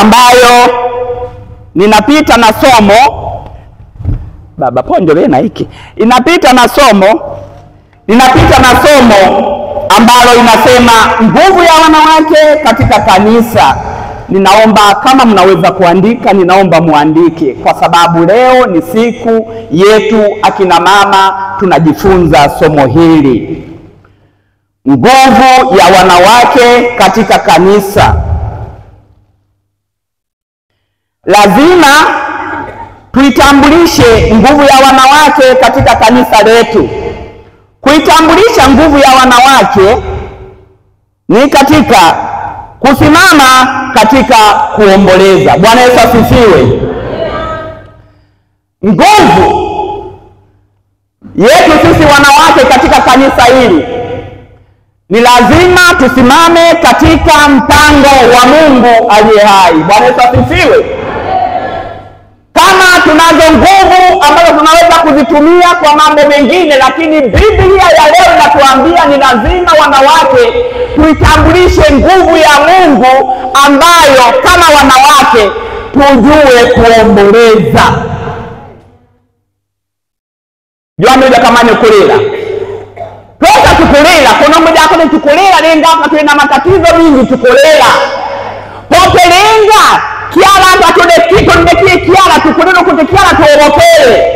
ambayo ninapita na somo baba ponjo lena hiki ninapita na somo ambalo inasema nguvu ya wanawake katika kanisa. Ninaomba kama mnaweza kuandika, ninaomba muandike, kwa sababu leo ni siku yetu akina mama, tunajifunza somo hili, nguvu ya wanawake katika kanisa. Lazima tuitambulishe nguvu ya wanawake katika kanisa letu. Kuitambulisha nguvu ya wanawake ni katika kusimama katika kuomboleza. Bwana Yesu asifiwe. Nguvu yetu sisi wanawake katika kanisa hili ni lazima tusimame katika mpango wa Mungu aliye hai. Bwana Yesu asifiwe. Kama tunazo nguvu ambazo tunaweza kuzitumia kwa mambo mengine, lakini Biblia ya leo inatuambia ni lazima wanawake tuitambulishe nguvu ya Mungu, ambayo kama wanawake tujue kuomboleza. Jua mmoja kama ni kulila. Toka tukulila, kuna mmoja hapo ni tukulila, lenga hapa tuna matatizo mingi tukulila. Pote lenga kiara tutodekiko nimekie kiara tukulilo kutekiara tuorokele.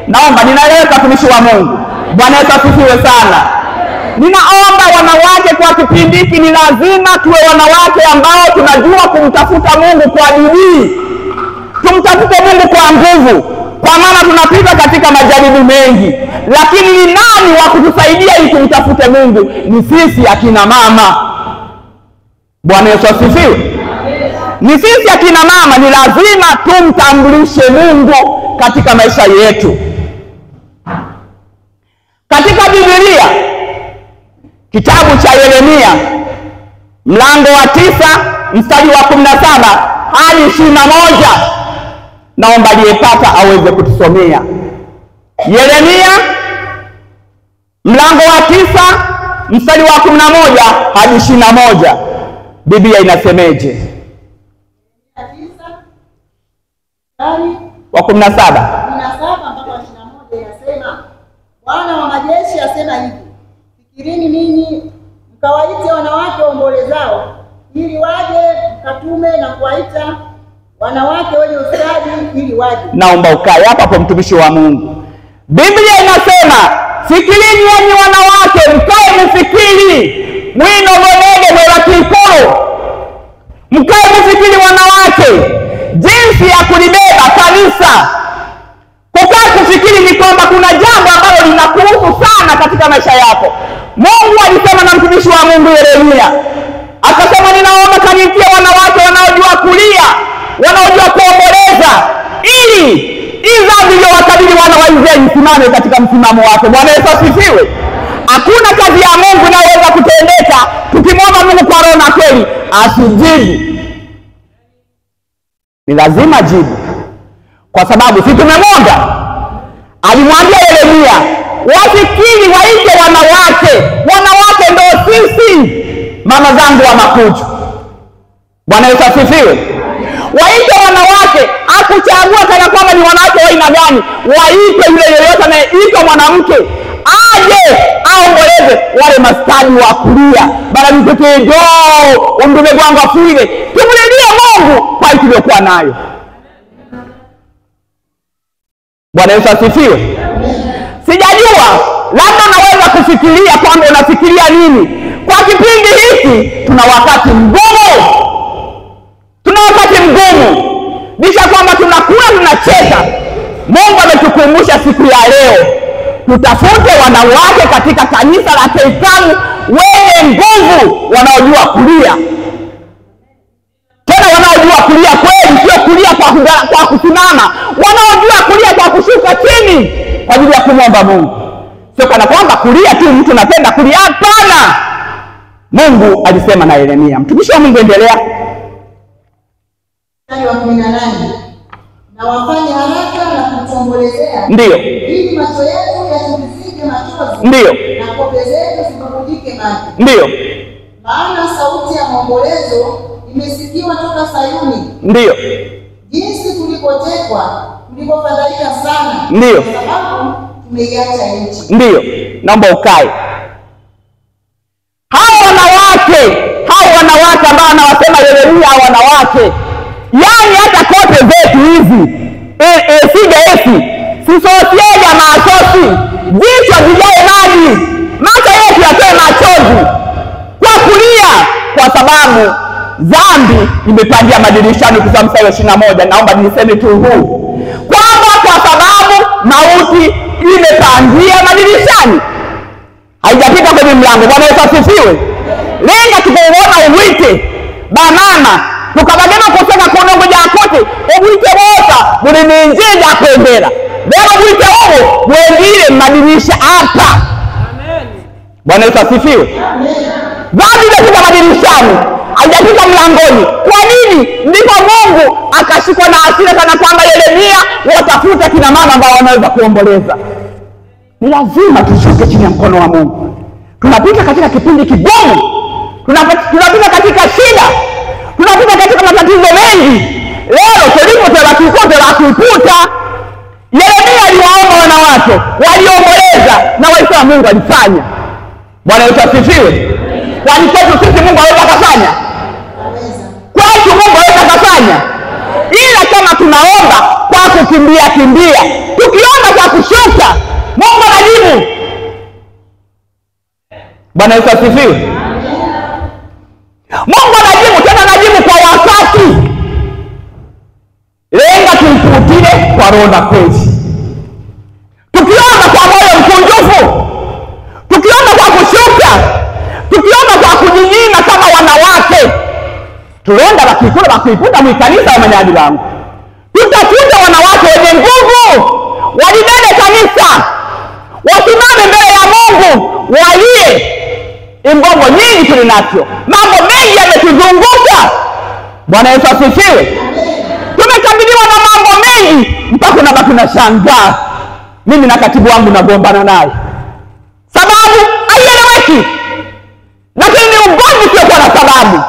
Naomba ninaleta watumishi wa Mungu. Bwana Yesu asifiwe sana. Ninaomba wanawake kwa kipindi hiki ni lazima tuwe wanawake ambao tunajua kumtafuta Mungu kwa bidii. Tumtafute Mungu kwa nguvu, kwa maana tunapita katika majaribu mengi. Lakini ni nani wa kutusaidia ili tumtafute Mungu? Ni sisi akina mama. Bwana Yesu asifiwe. Ni sisi akina mama ni lazima tumtambulishe Mungu katika maisha yetu. Katika Biblia, kitabu cha Yeremia mlango wa 9 mstari wa 17 hadi 21, naomba aliyepata aweze kutusomea. Yeremia mlango wa 9 mstari wa 11 hadi 21, Biblia inasemeje? Wa 17 mpaka 21 inasema, Bwana wa majeshi asema hivi, fikirini ninyi mkawaite wanawake waombolezao, ili waje mkatume na kuwaita wanawake wenye ustadi ili waje. Naomba ukae hapa kwa mtumishi wa Mungu. Biblia inasema, fikirini yenyi wanawake, mkae mfikiri mwino golege mwa kikoro. Mkae mfikiri wanawake jinsi ya kulibeba kanisa. Kukaa kufikiri ni kwamba kuna jambo ambalo linakuhusu sana katika maisha yako. Mungu alisema na mtumishi wa Mungu Yeremia, akasema ninaomba kanitie wanawake wanaojua kulia, wanaojua kuomboleza, ili iza ndio wakabili wana wa Israeli simame katika msimamo wake. Bwana Yesu asifiwe. Hakuna kazi ya Mungu inayoweza kutendeka tukimwomba Mungu kwa roho na kweli asijibu. Ni lazima jibu, kwa sababu si tumemwomba. Alimwambia Yeremia, wafikiri waite wanawake. Wanawake ndio sisi mama zangu wa makuju. Bwana Yesu asifiwe. Waite wanawake, akuchagua kana kwamba ni wanawake wa aina gani. Waite yule yeyote anayeitwa mwanamke aje aomboleze wale mastadi wa kulia. Bala mtetee joo, umdume gwangu afuile. Tumulilie Mungu kwa tuliokuwa nayo. Bwana Yesu asifiwe. Sijajua, labda naweza kufikiria kwamba unafikiria nini. Kwa kipindi hiki tuna wakati mgumu. Bisha kwamba tunakula tunacheza. Mungu ametukumbusha siku ya leo, tutafute wanawake katika kanisa la Hekalu wenye nguvu, wanaojua kulia. Tena wanaojua kulia kweli, sio kulia kwa kusimama. Wanaojua kulia kwa kushuka chini kwa ajili ya kumwomba Mungu. Sio kana kwamba kulia tu mtu anapenda kulia, hapana. Mungu alisema na Yeremia. Mtumishi wa Mungu endelea. Mstari wa 18, na wafanye haraka na kutuombolezea. Ndio. Ili macho yetu yatupizike machozi. Ndio. Na kope zetu zibubujike maji. Ndio. Maana sauti ya maombolezo imesikiwa toka Sayuni. Ndiyo. Jinsi tulipotekwa, tulipofadhaika sana. Ndiyo. Kwa sababu tumeiacha nchi. Ndiyo. Naomba ukae. Hao wanawake ambao wanawasema Yeremia, hao wanawake, yani hata kote zetu hizi CDF, sisosiega maasosi, jicho vijae maji, macho yetu yatoe machozi kwa kulia, kwa sababu dhambi imepandia madirishani. Kwa mstari wa 21, naomba niseme tu huu kwamba kwa sababu mauti imepandia madirishani, haijapita kwenye mlango. Bwana Yesu asifiwe. Lenga tukuona uwite banana tukabagema kuseka kunongo jakote uwite wota buli ninjenda kwendera lero uwite huo mwendile madirisha hapa. Amen. Bwana Yesu asifiwe. Amen. Dhambi imefika madirishani, haijafika mlangoni. Kwa nini? Ndipo Mungu akashikwa na hasira kana kwamba Yeremia watafuta kina mama ambao wanaweza kuomboleza. Ni lazima tushuke chini ya mkono wa Mungu. Tunapita katika kipindi kigumu, tunapita katika shida, tunapita katika matatizo mengi. Leo tulipotabakikote la kuiputa, Yeremia aliwaomba wanawake, waliomboleza na waisema Mungu alifanya. Bwana Yesu asifiwe. Kwani kwetu sisi Mungu aweza kufanya? Kwetu Mungu aweza kufanya. Ila kama tunaomba kwa kukimbia, tukiomba kwa kushuka, Mungu anajibu. Bwana Yesu asifiwe. Mungu anajibu, tena anajibu kwa wakati. Lenga tumputile kwa roho na kweli. Tukiomba kwa moyo mkunjufu, tukiomba kwa kushuka, tukiomba kwa kujinyima kama wanawake, tulenda bakikula bakuiputa mwikanisa wa manyadi langu. Tutakuja wanawake wenye nguvu, walibebe kanisa, wasimame mbele ya Mungu, walie. Ingongo nyingi tulinavyo, mambo mengi yametuzunguka. Bwana Yesu asifiwe. Tumekabiliwa na mambo mengi mpaka unabaki na shangaa. Mimi na katibu wangu nagombana naye, sababu haieleweki, lakini ni ugomvi sio kwa sababu.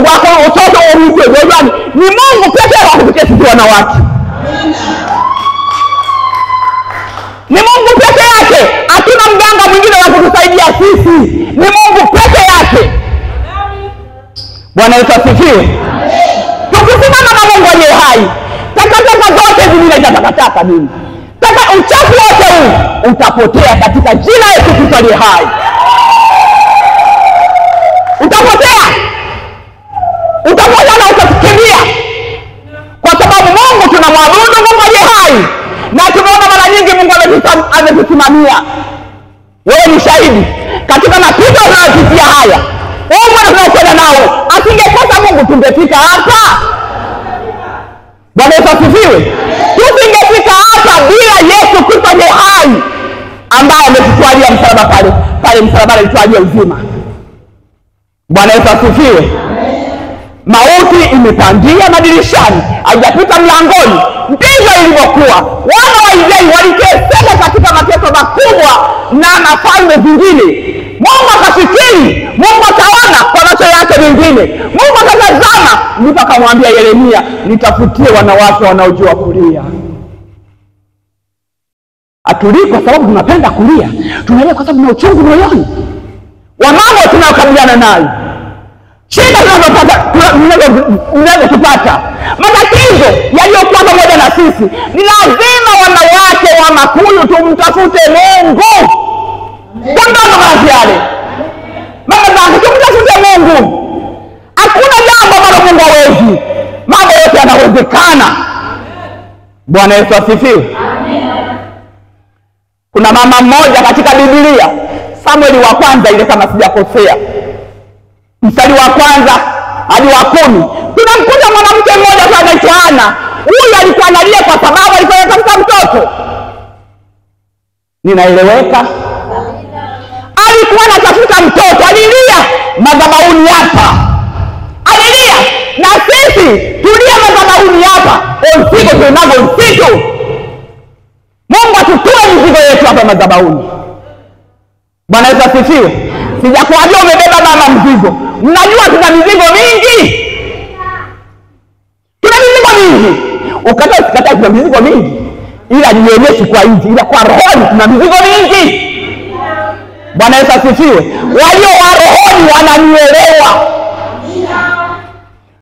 Ubako utoto uruke gojani, ni Mungu pekee wa kutukia sisi wanawake. Ni Mungu peke yake, hatuna mganga mwingine wa kutusaidia sisi. Ni Mungu peke yake. Bwana Yesu asifiwe. Tukisimama na Mungu aliye hai, takataka zote zinaita takataka mimi. Uchafu wote huu utapotea katika jina la Yesu Kristo aliye hai. Utapotea. Utapotea na utakimbia. Kwa sababu Mungu tunamwabudu Mungu aliye hai. Na tunaona mara nyingi Mungu ametusimamia. Wewe ni shahidi katika mapito tunayopitia haya. Wewe tunakwenda nao, asingekosa Mungu tungefika hapa. Bwana Yesu asifiwe. Tusingefika hapa bila Yesu Kristo aliye hai ambaye ametutwalia msalaba pale msalaba alitwalia uzima. Bwana Yesu asifiwe. Mauti imepandia madirishani, haijapita mlangoni. Ndivyo ilivyokuwa. Wana wa Israeli waliteseka katika mateso makubwa na mafalme zingine. Mungu akafikiri, Mungu akaona kwa macho yake mengine. Mungu akatazama, ndipo akamwambia Yeremia, nitafutie wanawake wanaojua kulia. Atulii kwa sababu tunapenda kulia, tunalia kwa sababu tuna uchungu moyoni wa mambo tunayokabiliana nayo. Shida tunazopata, matatizo yaliyokuwa pamoja na sisi. Ni lazima wanawake wa Makuyu tumtafute Mungu. Kama kazi yale. Mama zangu tumtafute Mungu. Hakuna jambo ambalo Mungu hawezi. Mambo yote yanawezekana. Bwana Yesu asifiwe. Kuna mama mmoja katika Biblia, Samueli wa kwanza ile kama sijakosea, mstari wa kwanza hadi wa 10, tunamkuta mwanamke mmoja kwa anaitwa Hana. Huyu alikuwa analia kwa sababu alikuwa anatafuta mtoto. Ninaeleweka? Alikuwa anatafuta mtoto, alilia madhabahuni hapa. Alilia, na sisi tulia madhabahuni hapa. Usiku tunao usiku. Mungu atutoe mizigo yetu hapa madhabahuni. Bwana Yesu asifiwe. Sijakuambia umebeba mama mzigo. Mnajua tuna mizigo mingi. mingi. Ukata kuna mizigo mingi, ila nionyeshe kwa nje, ila kwa rohoni kuna mizigo mingi. Bwana Yesu asifiwe. Walio wa rohoni wananielewa.